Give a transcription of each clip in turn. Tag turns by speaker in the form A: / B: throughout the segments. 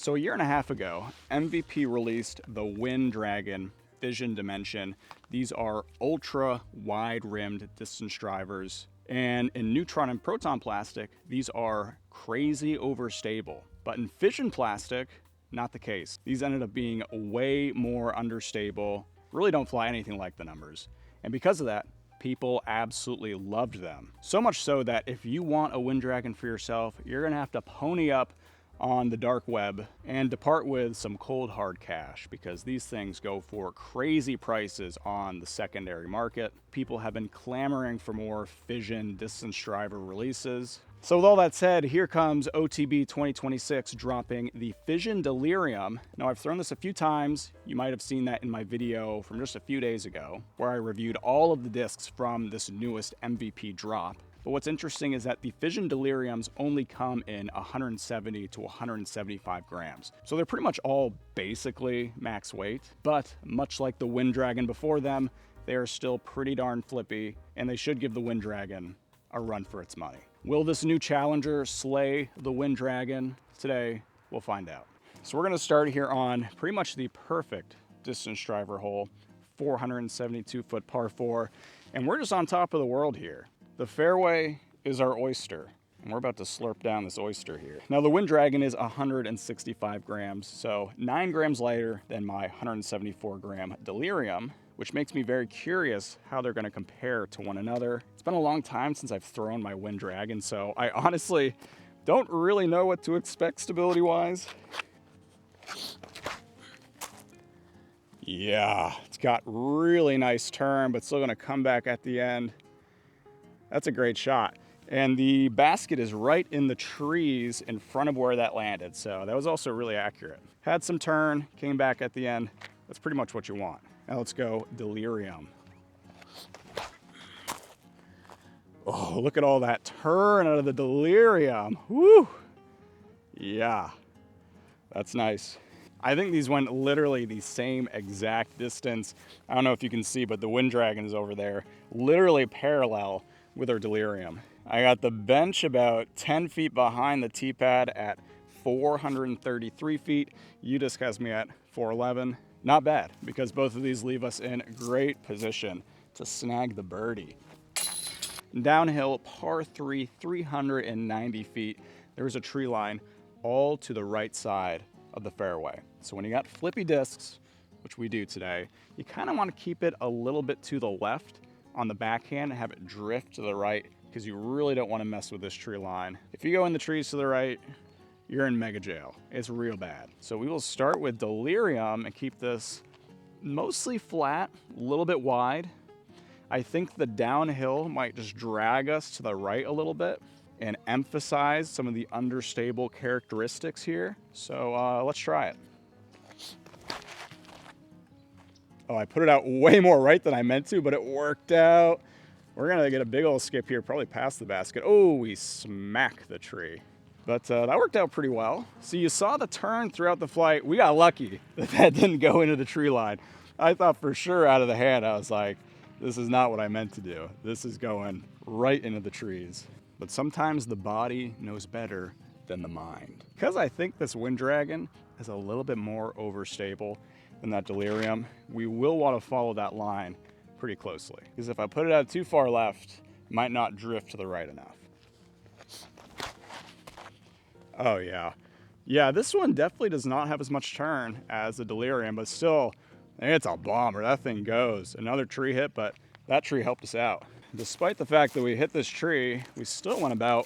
A: So a year and a half ago, MVP released the Wynn Dragon Fission Dimension. These are ultra wide rimmed distance drivers. And in neutron and proton plastic, these are crazy overstable. But in fission plastic, not the case. These ended up being way more understable, really don't fly anything like the numbers. And because of that, people absolutely loved them. So much so that if you want a Wynn Dragon for yourself, you're gonna have to pony up on the dark web and depart with some cold hard cash, because these things go for crazy prices on the secondary market. People have been clamoring for more fission distance driver releases. So with all that said, here comes OTB 2026 dropping the Fission Delirium. Now I've thrown this a few times. You might have seen that in my video from just a few days ago, where I reviewed all of the discs from this newest MVP drop. But what's interesting is that the Fission Deliriums only come in 170 to 175 grams. So they're pretty much all basically max weight, but much like the Wynn Dragon before them, they are still pretty darn flippy, and they should give the Wynn Dragon a run for its money. Will this new challenger slay the Wynn Dragon? Today, we'll find out. So we're gonna start here on pretty much the perfect distance driver hole, 472 foot par 4, and we're just on top of the world here. The fairway is our oyster, and we're about to slurp down this oyster here. Now the Wynn Dragon is 165 grams, so 9 grams lighter than my 174 gram Delirium, which makes me very curious how they're gonna compare to one another. It's been a long time since I've thrown my Wynn Dragon, so I honestly don't really know what to expect stability-wise. Yeah, it's got really nice turn, but still gonna come back at the end. That's a great shot. And the basket is right in the trees in front of where that landed, so that was also really accurate. Had some turn, came back at the end. That's pretty much what you want. Now let's go Delirium. Oh, look at all that turn out of the Delirium. Woo! Yeah, that's nice. I think these went literally the same exact distance. I don't know if you can see, but the Wynn Dragon is over there, literally parallel with our Delirium. I got the bench about 10 feet behind the tee pad at 433 feet. U-Disc has me at 411. Not bad, because both of these leave us in great position to snag the birdie. Downhill, par 3, 390 feet. There's a tree line all to the right side of the fairway. So when you got flippy discs, which we do today, you kind of want to keep it a little bit to the left on the backhand and have it drift to the right, because you really don't want to mess with this tree line. If you go in the trees to the right, you're in mega jail. It's real bad. So we will start with Delirium and keep this mostly flat, a little bit wide. I think the downhill might just drag us to the right a little bit and emphasize some of the understable characteristics here. So let's try it. Oh, I put it out way more right than I meant to, but it worked out. We're gonna get a big old skip here, probably past the basket. Oh, we smack the tree. But that worked out pretty well. So you saw the turn throughout the flight. We got lucky that that didn't go into the tree line. I thought for sure out of the hand, I was like, this is not what I meant to do. This is going right into the trees. But sometimes the body knows better than the mind. Because I think this Wynn Dragon is a little bit more overstable than that Delirium, we will want to follow that line pretty closely. Because if I put it out too far left, it might not drift to the right enough. Oh yeah. Yeah, this one definitely does not have as much turn as the Delirium, but still, it's a bomber. That thing goes. Another tree hit, but that tree helped us out. Despite the fact that we hit this tree, we still went about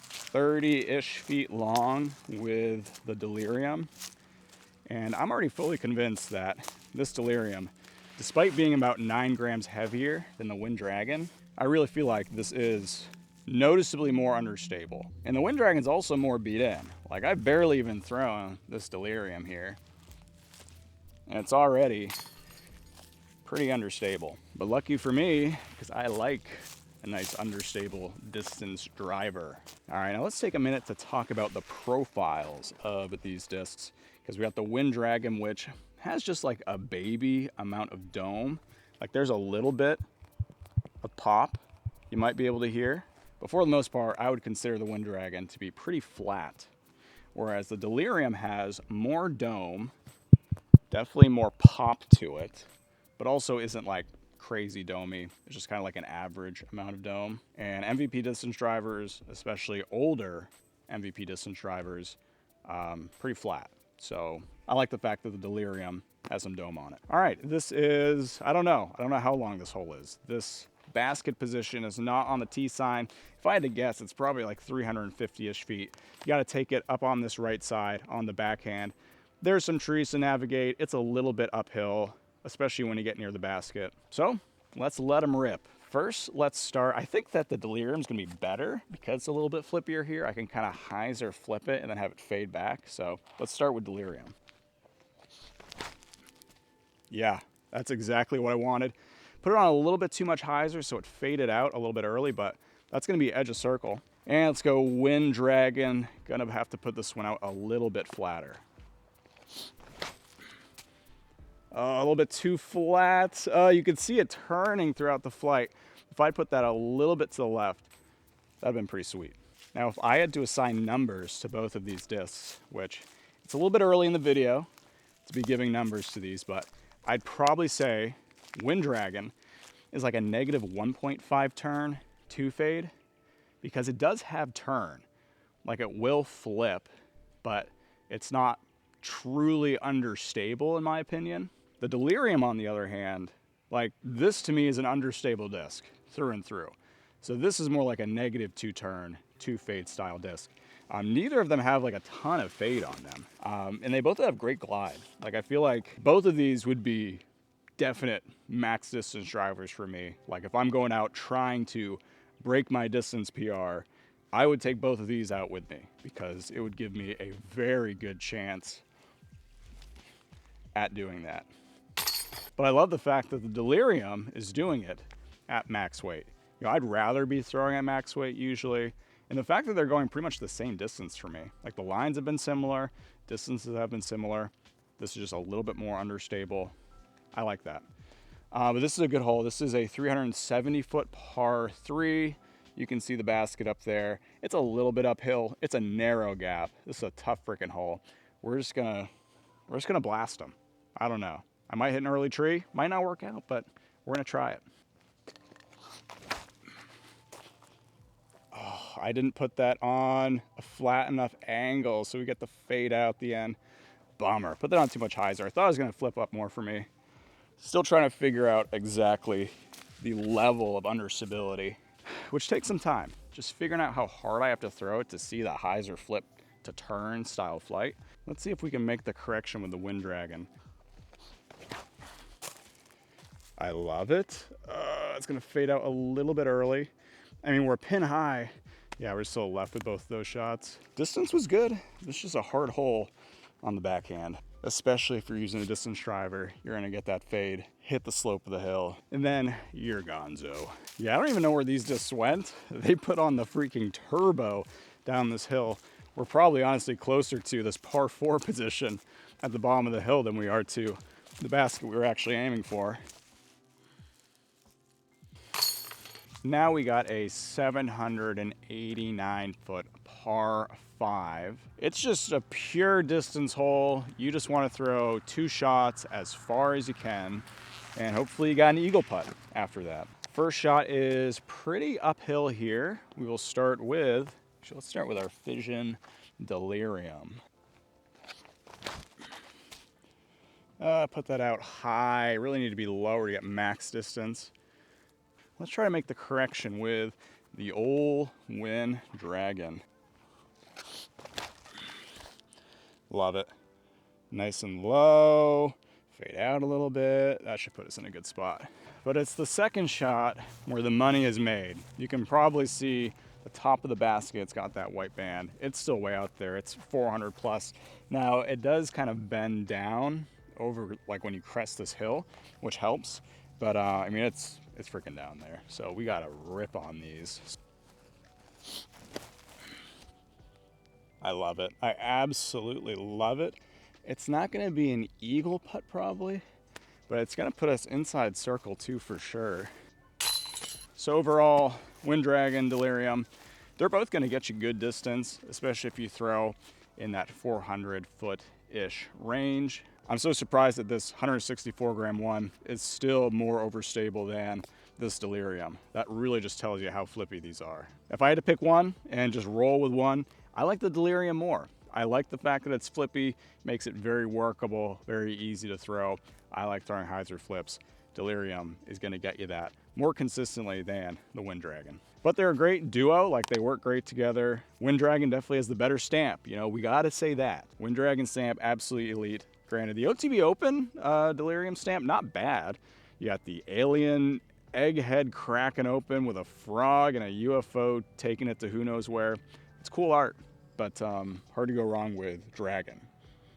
A: 30-ish feet long with the Delirium. And I'm already fully convinced that this Delirium, despite being about 9 grams heavier than the Wynn Dragon, I really feel like this is noticeably more understable. And the Wynn Dragon's also more beat in. Like, I've barely even thrown this Delirium here, and it's already pretty understable. But lucky for me, because I like a nice understable distance driver. All right, now let's take a minute to talk about the profiles of these discs, because we got the Wynn Dragon, which has just like a baby amount of dome. Like, there's a little bit of pop you might be able to hear. But for the most part, I would consider the Wynn Dragon to be pretty flat. whereas the Delirium has more dome, definitely more pop to it, but also isn't like crazy domey. It's just kind of like an average amount of dome. And MVP distance drivers, especially older MVP distance drivers, pretty flat. So I like the fact that the Delirium has some dome on it. All right, this is, I don't know how long this hole is. This basket position is not on the T sign. If I had to guess, it's probably like 350-ish feet. You got to take it up on this right side on the backhand. There's some trees to navigate. It's a little bit uphill, especially when you get near the basket. So let's let them rip. First, let's start. I think that the Delirium's gonna be better because it's a little bit flippier here. I can kind of hyzer flip it and then have it fade back. So let's start with Delirium. Yeah, that's exactly what I wanted. Put it on a little bit too much hyzer so it faded out a little bit early, but that's gonna be edge of circle. And let's go Wynn Dragon. Gonna have to put this one out a little bit flatter. A little bit too flat. You can see it turning throughout the flight. If I put that a little bit to the left, that'd been pretty sweet. Now, if I had to assign numbers to both of these discs, which it's a little bit early in the video to be giving numbers to these, but I'd probably say Wynn Dragon is like a negative 1.5 turn, 2 fade, because it does have turn. Like it will flip, but it's not truly understable in my opinion. The Delirium, on the other hand, like this to me is an understable disc through and through. So this is more like a negative 2 turn, 2 fade style disc. Neither of them have like a ton of fade on them. And they both have great glide. Like I feel like both of these would be definite max distance drivers for me. Like if I'm going out trying to break my distance PR, I would take both of these out with me because it would give me a very good chance at doing that. But I love the fact that the Delirium is doing it at max weight. You know, I'd rather be throwing at max weight usually. And the fact that they're going pretty much the same distance for me. Like the lines have been similar, distances have been similar. This is just a little bit more understable. I like that. But this is a good hole. This is a 370-foot par 3. You can see the basket up there. It's a little bit uphill. It's a narrow gap. This is a tough freaking hole. We're just gonna blast them. I don't know. I might hit an early tree. Might not work out, but we're gonna try it. Oh, I didn't put that on a flat enough angle, so we get the fade out at the end. Bummer. Put that on too much hyzer. I thought it was gonna flip up more for me. Still trying to figure out exactly the level of understability, which takes some time. Just figuring out how hard I have to throw it to see the hyzer flip to turn style flight. Let's see if we can make the correction with the Wynn Dragon. I love it. It's gonna fade out a little bit early. I mean, we're pin high. Yeah, we're still left with both those shots. Distance was good. This is just a hard hole on the backhand, especially if you're using a distance driver. You're gonna get that fade, hit the slope of the hill, and then you're gonzo. Yeah, I don't even know where these discs went. They put on the freaking turbo down this hill. We're probably honestly closer to this par 4 position at the bottom of the hill than we are to the basket we were actually aiming for. Now we got a 789-foot par 5. It's just a pure distance hole. You just want to throw 2 shots as far as you can, and hopefully you got an eagle putt after that. First shot is pretty uphill here. We will start with, actually, let's start with our Fission Delirium. Put that out high. Really need to be lower to get max distance. Let's try to make the correction with the old Wynn Dragon. Love it. Nice and low. Fade out a little bit. That should put us in a good spot. But it's the second shot where the money is made. You can probably see the top of the basket. It's got that white band. It's still way out there. It's 400 plus. Now it does kind of bend down over like when you crest this hill, which helps. But I mean, it's freaking down there. So we gotta rip on these. I love it. I absolutely love it. It's not gonna be an eagle putt probably, but it's gonna put us inside circle too for sure. So overall, Wynn Dragon, Delirium, they're both gonna get you good distance, especially if you throw in that 400-foot-ish range. I'm so surprised that this 164 gram one is still more overstable than this Delirium. That really just tells you how flippy these are. If I had to pick one and just roll with one, I like the Delirium more. I like the fact that it's flippy, makes it very workable, very easy to throw. I like throwing hyzer flips. Delirium is gonna get you that more consistently than the Wynn Dragon. But they're a great duo, like they work great together. Wynn Dragon definitely has the better stamp, you know, we gotta say that. Wynn Dragon stamp, absolutely elite. Granted, the OTB Open Delirium stamp, not bad. You got the alien egg head cracking open with a frog and a UFO taking it to who knows where. It's cool art, but hard to go wrong with Dragon.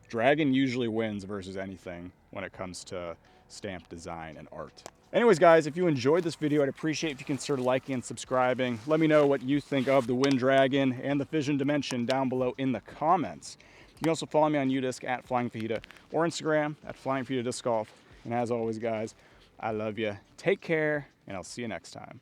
A: Dragon usually wins versus anything when it comes to stamp design and art. Anyways, guys, if you enjoyed this video, I'd appreciate if you consider liking and subscribing. Let me know what you think of the Wynn Dragon and the Fission Dimension down below in the comments. You can also follow me on UDisc at Flying Fajita or Instagram at Flying Fajita Disc Golf. And as always, guys, I love you. Take care, and I'll see you next time.